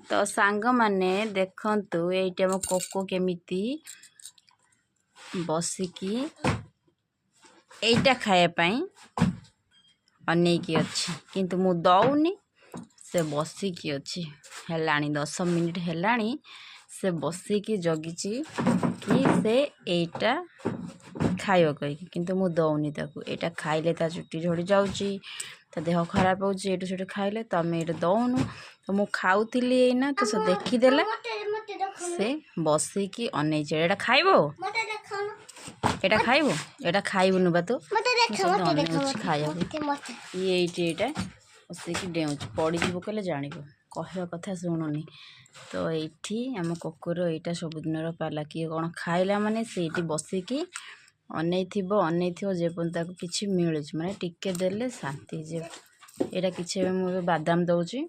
तो सांग माने देखंतु एइटा मो कोको केमिति बसिकी एइटा खाया पई अनेकी अछि किंतु मु दउनी से बसिकी अछि हेलाणी 10 मिनिट हेलाणी से बसिकी जगिची कि से एइटा खाइब कहीं किंतु मु दउनी ताकू एइटा खाइले ता चुट्टी झड़ी जाउची ता देह खराब होउची एटू सेटू खाइले तो आम एइटा दउनु तो मु खाउतिली एइना तो से देखिदेला से बसिकी अनेइची एटा खाइबो एटा खाइबो एटा खाइबुनु बा तू खाइबो ये एइटा बसिकी डेउची पड़ी जीवो कहले जानिबो कहवा कथा शुणुनी तो एठी आम कुकुर एइटा सबुदिनर पाला किए कौन खाइला माने सेठी बसिकी अनेइथिबो जेपन किछि मिलुछि माने टिके देले शांति जे एटा किछि मु बादाम दउची